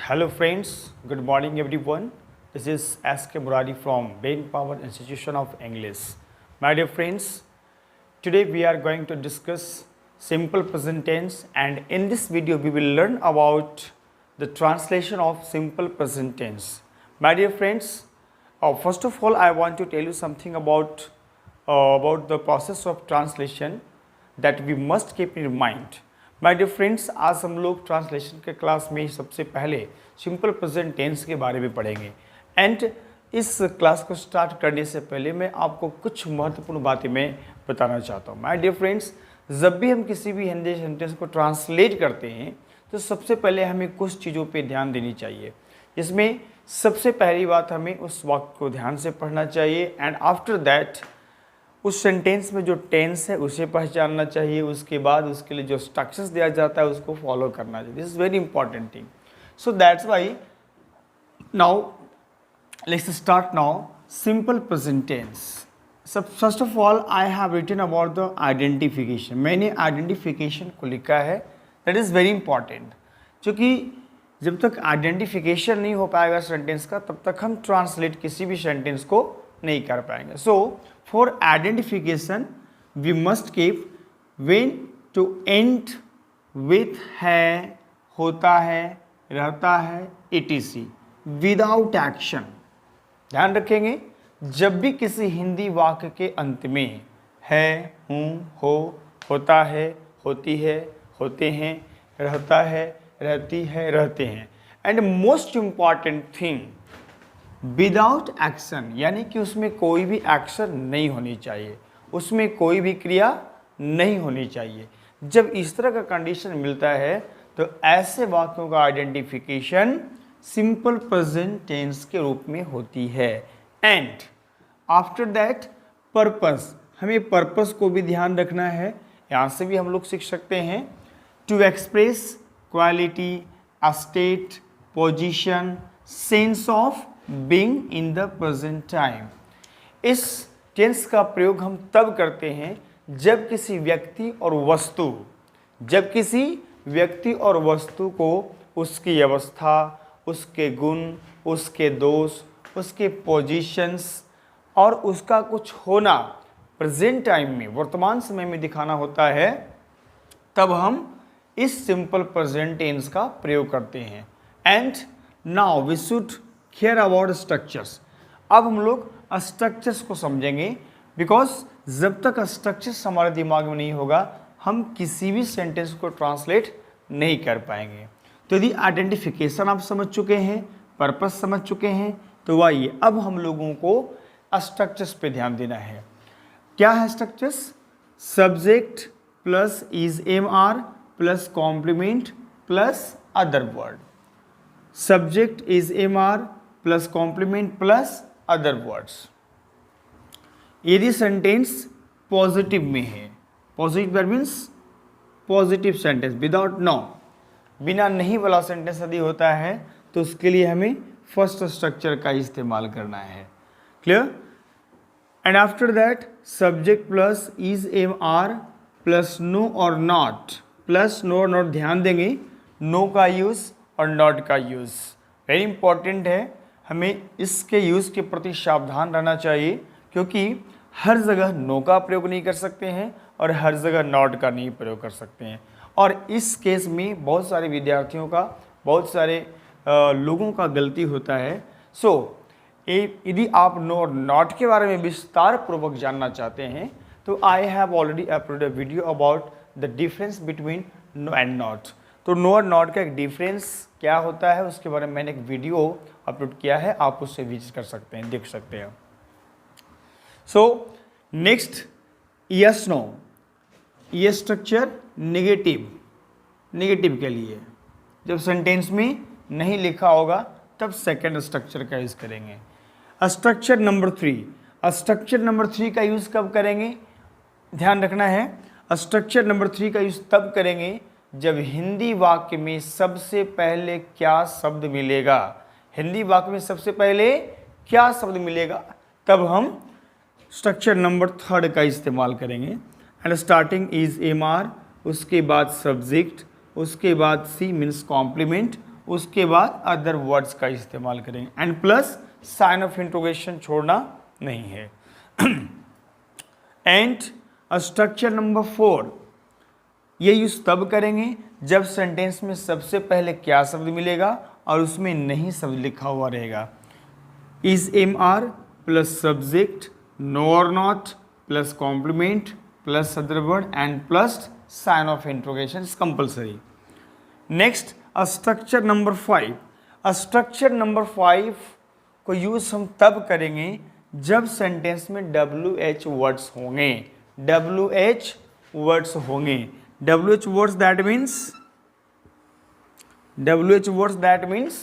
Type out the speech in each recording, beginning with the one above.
Hello friends, good morning everyone. This is S.K. Murari from Brain Power Institution of English. My dear friends, today we are going to discuss simple present tense, and in this video we will learn about the translation of simple present tense. My dear friends, first of all I want to tell you something about the process of translation that we must keep in mind. My dear friends, आज हम लोग translation के class में सबसे पहले simple present tense के बारे में पढ़ेंगे। एंड इस क्लास को स्टार्ट करने से पहले मैं आपको कुछ महत्वपूर्ण बातें मैं बताना चाहता हूँ। माय डियर फ्रेंड्स, जब भी हम किसी भी हिंदी सेंटेंस को ट्रांसलेट करते हैं तो सबसे पहले हमें कुछ चीज़ों पे ध्यान देनी चाहिए। इसमें सबसे पहली बात, हमें उस वाक्य को ध्यान से पढ़ना चाहिए एंड आफ्टर दैट उस सेंटेंस में जो टेंस है उसे पहचानना चाहिए। उसके बाद उसके लिए जो स्ट्रक्चर्स दिया जाता है उसको फॉलो करना चाहिए। This is very important thing. So that's why now let's start now simple present tense. सब first of all I have written about the identification. मैंने आइडेंटिफिकेशन को लिखा है, दैट इज़ वेरी इंपॉर्टेंट, क्योंकि जब तक आइडेंटिफिकेशन नहीं हो पाएगा सेंटेंस का तब तक हम ट्रांसलेट किसी भी सेंटेंस को नहीं कर पाएंगे। सो for identification we must keep when to end with है, होता है, रहता है, etc without action। ध्यान रखेंगे, जब भी किसी हिंदी वाक्य के अंत में है, हूँ, हो, होता है, होती है, होते हैं, रहता है, रहती है, रहते हैं, and most important thing without action, यानी कि उसमें कोई भी एक्शन नहीं होनी चाहिए, उसमें कोई भी क्रिया नहीं होनी चाहिए। जब इस तरह का कंडीशन मिलता है तो ऐसे वाक्यों का आइडेंटिफिकेशन सिंपल प्रेजेंट टेंस के रूप में होती है। एंड आफ्टर दैट पर्पस, हमें पर्पस को भी ध्यान रखना है। यहाँ से भी हम लोग सीख सकते हैं to express quality, state, position, sense of being in the present time. इस टेंस का प्रयोग हम तब करते हैं जब किसी व्यक्ति और वस्तु को उसकी अवस्था, उसके गुण, उसके दोष, उसके पोजीशंस और उसका कुछ होना प्रेजेंट टाइम में, वर्तमान समय में दिखाना होता है, तब हम इस सिंपल प्रेजेंट टेंस का प्रयोग करते हैं। And now we should care about structures. अब हम लोग स्ट्रक्चर्स को समझेंगे, बिकॉज जब तक स्ट्रक्चर्स हमारे दिमाग में नहीं होगा हम किसी भी सेंटेंस को ट्रांसलेट नहीं कर पाएंगे। तो यदि आइडेंटिफिकेशन आप समझ चुके हैं, पर्पस समझ चुके हैं, तो आइए अब हम लोगों को स्ट्रक्चर्स पे ध्यान देना है। क्या है structures? Subject plus is am are plus complement plus other word. Subject is am are plus complement plus other words. यदि सेंटेंस पॉजिटिव में है, positive verb means positive sentence without no, बिना नहीं वाला सेंटेंस यदि होता है तो उसके लिए हमें फर्स्ट स्ट्रक्चर का इस्तेमाल करना है। Clear? And after that subject plus is am are plus no और नॉट, प्लस नो और नॉट। ध्यान देंगे नो का यूज और नॉट का यूज वेरी इंपॉर्टेंट है। हमें इसके यूज़ के प्रति सावधान रहना चाहिए, क्योंकि हर जगह नो का प्रयोग नहीं कर सकते हैं और हर जगह नॉट का नहीं प्रयोग कर सकते हैं। और इस केस में बहुत सारे विद्यार्थियों का, बहुत सारे लोगों का गलती होता है। सो यदि आप नो और नॉट के बारे में विस्तार पूर्वक जानना चाहते हैं तो I have already uploaded a video about the difference between no and not. तो नो और नॉट का एक डिफरेंस क्या होता है उसके बारे में मैंने एक वीडियो अपलोड किया है, आप उससे विजिट कर सकते हैं, देख सकते हैं। सो नेक्स्ट यस नो, ये स्ट्रक्चर नेगेटिव के लिए, जब सेंटेंस में नहीं लिखा होगा तब सेकंड स्ट्रक्चर का यूज़ करेंगे। स्ट्रक्चर नंबर 3, स्ट्रक्चर नंबर 3 का यूज़ कब करेंगे? ध्यान रखना है, स्ट्रक्चर नंबर 3 का यूज़ तब करेंगे जब हिंदी वाक्य में सबसे पहले क्या शब्द मिलेगा। हिंदी वाक्य में सबसे पहले क्या शब्द मिलेगा तब हम स्ट्रक्चर नंबर 3 का इस्तेमाल करेंगे। And starting is am are, उसके बाद सब्जेक्ट, उसके बाद सी मीन्स कॉम्प्लीमेंट, उसके बाद अदर वर्ड्स का इस्तेमाल करेंगे and plus sign of interrogation छोड़ना नहीं है। एंड स्ट्रक्चर नंबर 4, ये यूज तब करेंगे जब सेंटेंस में सबसे पहले क्या शब्द मिलेगा और उसमें नहीं शब्द लिखा हुआ रहेगा। Is am are plus subject, no और not plus complement plus other word and plus sign of interrogation is compulsory. Next structure number 5, structure number 5 को यूज हम तब करेंगे जब सेंटेंस में WH वर्ड्स होंगे। WH वर्ड्स होंगे। WH words that means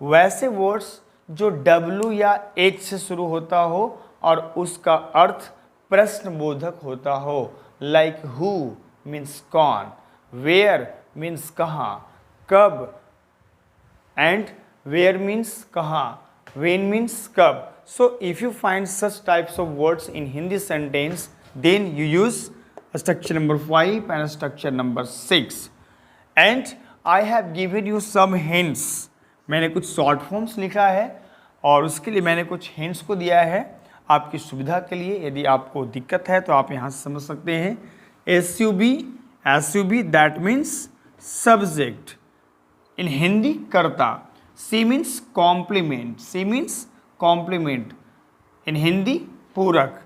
वैसे वर्ड्स जो W या H से शुरू होता हो और उसका अर्थ प्रश्नबोधक होता हो। लाइक हु मीन्स कौन, वेयर मीन्स कहाँ, कब एंड वेयर मीन्स कहाँ, when means कब. So if you find such types of words in Hindi sentence, then you use structure number 5 and structure number 6. And I have given you some hints. मैंने कुछ short forms लिखा है और उसके लिए मैंने कुछ हिंट्स को दिया है आपकी सुविधा के लिए। यदि आपको दिक्कत है तो आप यहाँ से समझ सकते हैं। SUB that means subject, in Hindi कर्ता। C means complement, in Hindi पूरक।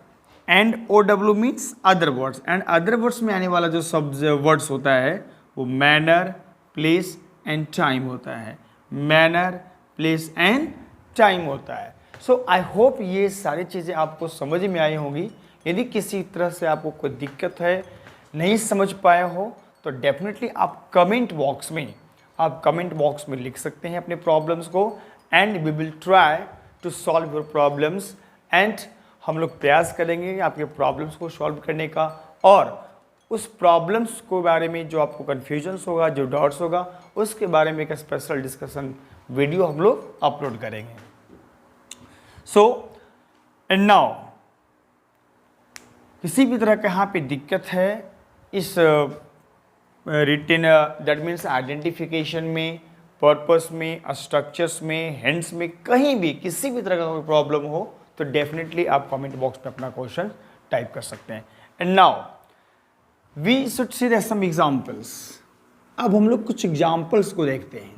And OW means other words, and other words में आने वाला जो सब वर्ड्स होता है वो मैनर, प्लेस एंड टाइम होता है। मैनर, प्लेस एंड टाइम होता है। सो आई होप ये सारी चीज़ें आपको समझ में आई होंगी। यदि किसी तरह से आपको कोई दिक्कत है, नहीं समझ पाए हो, तो डेफिनेटली आप कमेंट बॉक्स में लिख सकते हैं अपने प्रॉब्लम्स को and we will try to solve your problems. And हम लोग प्रयास करेंगे आपके प्रॉब्लम्स को सॉल्व करने का और उस प्रॉब्लम्स को बारे में जो आपको कन्फ्यूजन्स होगा, जो डाउट्स होगा, उसके बारे में एक स्पेशल डिस्कशन वीडियो हम लोग अपलोड करेंगे। सो एंड नाउ किसी भी तरह का यहाँ पे दिक्कत है इस रिटन दैट मीन्स आइडेंटिफिकेशन में, पर्पस में, स्ट्रक्चर्स में, हिंट्स में, कहीं भी किसी भी तरह का कोई प्रॉब्लम हो तो डेफिनेटली आप कमेंट बॉक्स में अपना क्वेश्चन टाइप कर सकते हैं। And now we should see some examples. अब हम लोग कुछ एग्जाम्पल्स को देखते हैं।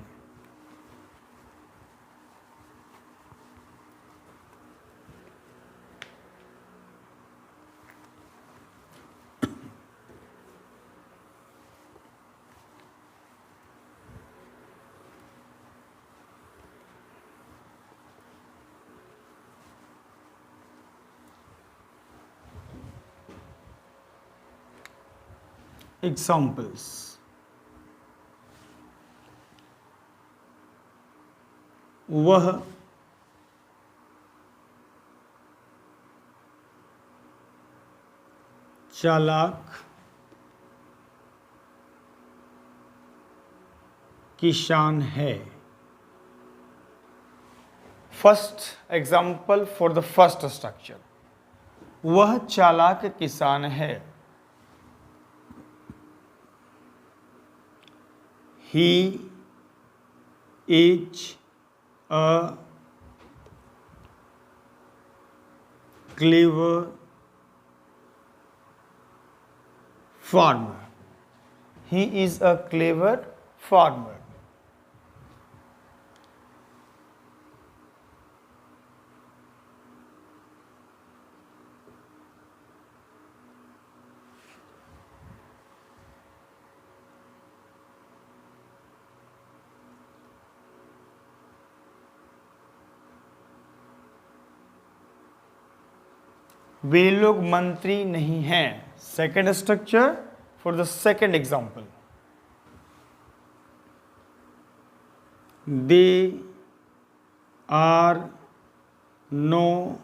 Examples. वह चालाक किसान है। First example for the first structure, वह चालाक किसान है। He is a clever farmer. He is a clever farmer. वे लोग मंत्री नहीं हैं। Second structure for the second example, they are no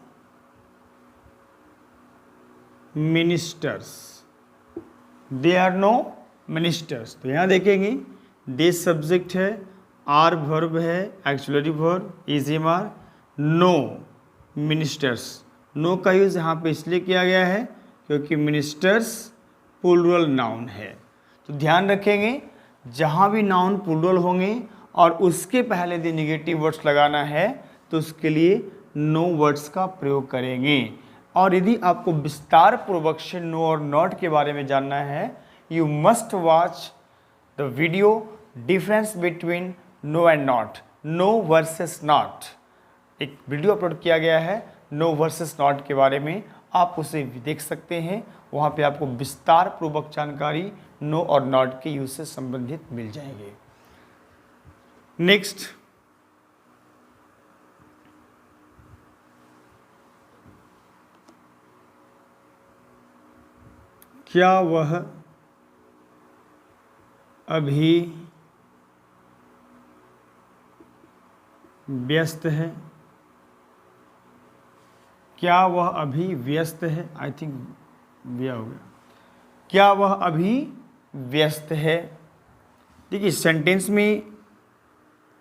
ministers. They are no ministers, तो यहाँ देखेंगे दे सब्जेक्ट है, आर वर्ब है, actually verb, is am are, no ministers. No का यूज़ यहाँ पे इसलिए किया गया है क्योंकि मिनिस्टर्स प्लूरल नाउन है। तो ध्यान रखेंगे जहाँ भी नाउन प्लूरल होंगे और उसके पहले यदि निगेटिव वर्ड्स लगाना है तो उसके लिए नो वर्ड्स का प्रयोग करेंगे। और यदि आपको विस्तार पूर्वक से नो और नॉट के बारे में जानना है, you must watch the video difference between no and not, no versus not. एक वीडियो अपलोड किया गया है नो वर्सेस नॉट के बारे में, आप उसे भी देख सकते हैं। वहाँ पे आपको विस्तार पूर्वक जानकारी नो और नॉट के यूज से संबंधित मिल जाएंगे। नेक्स्ट, क्या वह अभी व्यस्त है? क्या वह अभी व्यस्त है? आई थिंक व्यय हो गया। क्या वह अभी व्यस्त है? देखिए सेंटेंस में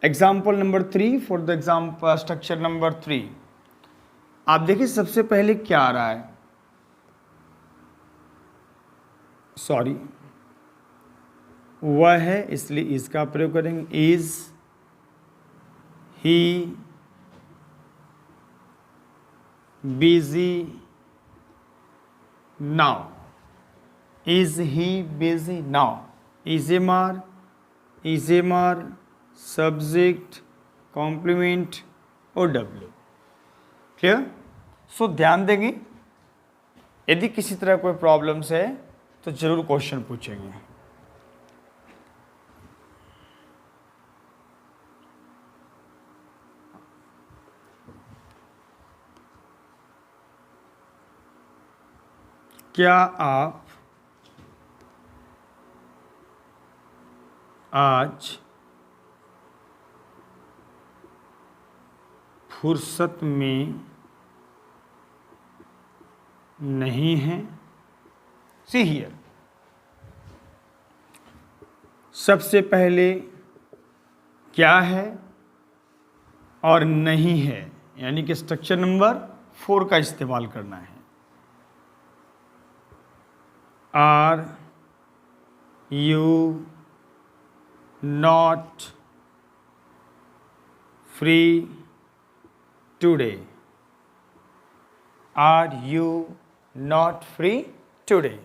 example number 3 for the example structure number 3, आप देखिए सबसे पहले क्या आ रहा है, सॉरी वह है इसलिए इसका प्रयोग करेंगे। Is he busy now? Is he busy now? Is am are subject complement और डब्ल्यू। क्लियर? सो ध्यान देंगे, यदि किसी तरह कोई प्रॉब्लम्स है तो जरूर क्वेश्चन पूछेंगे। क्या आप आज फुर्सत में नहीं हैं? सी हियर, सबसे पहले क्या है और नहीं है, यानी कि स्ट्रक्चर नंबर 4 का इस्तेमाल करना है। Are you not free today? Are you not free today?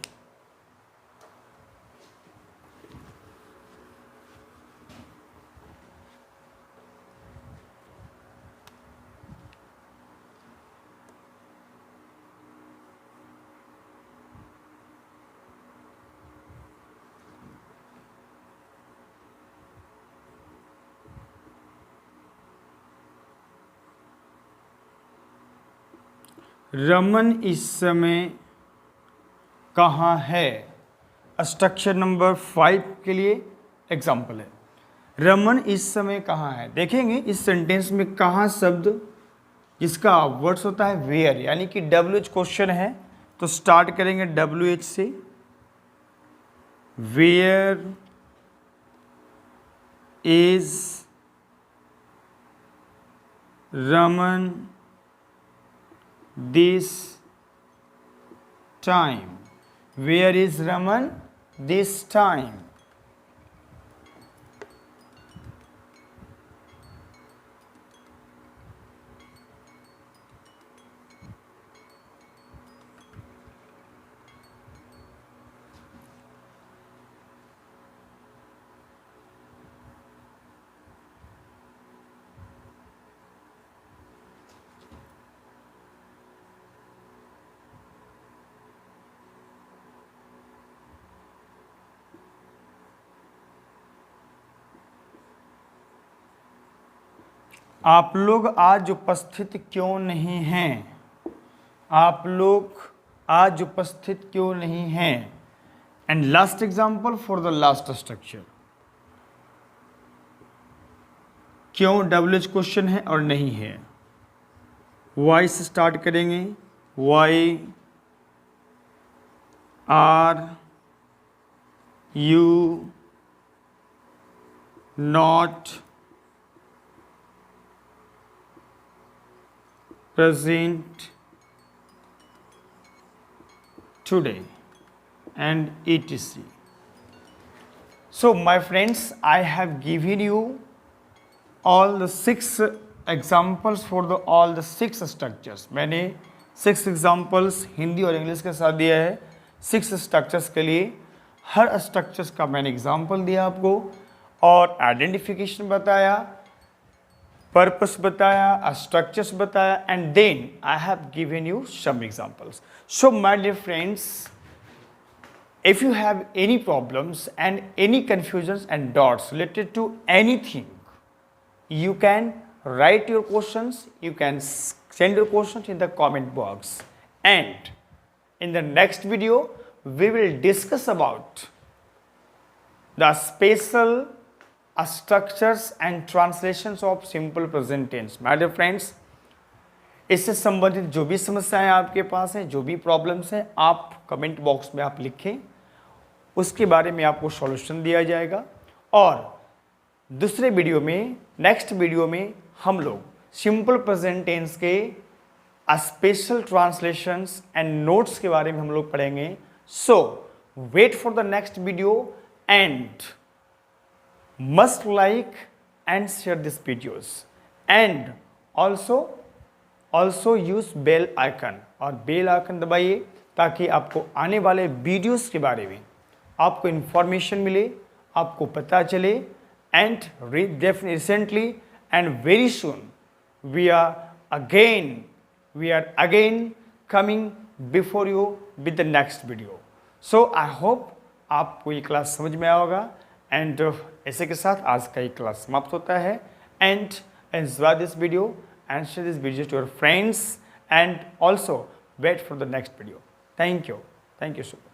Raman इस समय कहाँ है? स्ट्रक्चर नंबर 5 के लिए एग्जाम्पल है। रमन इस समय कहाँ है? देखेंगे इस सेंटेंस में कहाँ शब्द जिसका वर्ड्स होता है वेयर, यानी कि WH क्वेश्चन है तो स्टार्ट करेंगे WH से। Where is Raman this time? Where is Raman this time? आप लोग आज उपस्थित क्यों नहीं हैं? आप लोग आज उपस्थित क्यों नहीं हैं? And last example for the last structure, क्यों WH क्वेश्चन है और नहीं है। वाई से स्टार्ट करेंगे। Why are you not present today and etc. So my friends, I have given you all the 6 examples for the all the 6 structures. मैंने 6 examples Hindi और English के साथ दिया है 6 structures के लिए। हर structures का मैंने example दिया आपको और identification बताया, purpose बताया, structures बताया, and then I have given you some examples. So my dear friends, if you have any problems and any confusions and doubts related to anything, you can write your questions, you can send your questions in the comment box, and in the next video we will discuss about the special structures and translations of simple present tense. My dear friends, इससे संबंधित जो भी समस्याएं आपके पास हैं, जो भी problems हैं, आप कमेंट बॉक्स में आप लिखें, उसके बारे में आपको सॉल्यूशन दिया जाएगा। और दूसरे वीडियो में, नेक्स्ट वीडियो में हम लोग सिंपल प्रेजेंट टेंस के स्पेशल ट्रांसलेशंस एंड नोट्स के बारे में हम लोग पढ़ेंगे। So wait for the next video and must like and share this videos and also use bell icon, और बेल आइकन दबाइए ताकि आपको आने वाले वीडियोस के बारे में आपको इंफॉर्मेशन मिले, आपको पता चले। And recently and very soon we are again coming before you with the next video. So I hope आपको ये क्लास समझ में आया होगा। एंड ऐसे के साथ आज का ये क्लास समाप्त होता है। And enjoy this video and share this video to your friends and also wait for the next video. Thank you so much.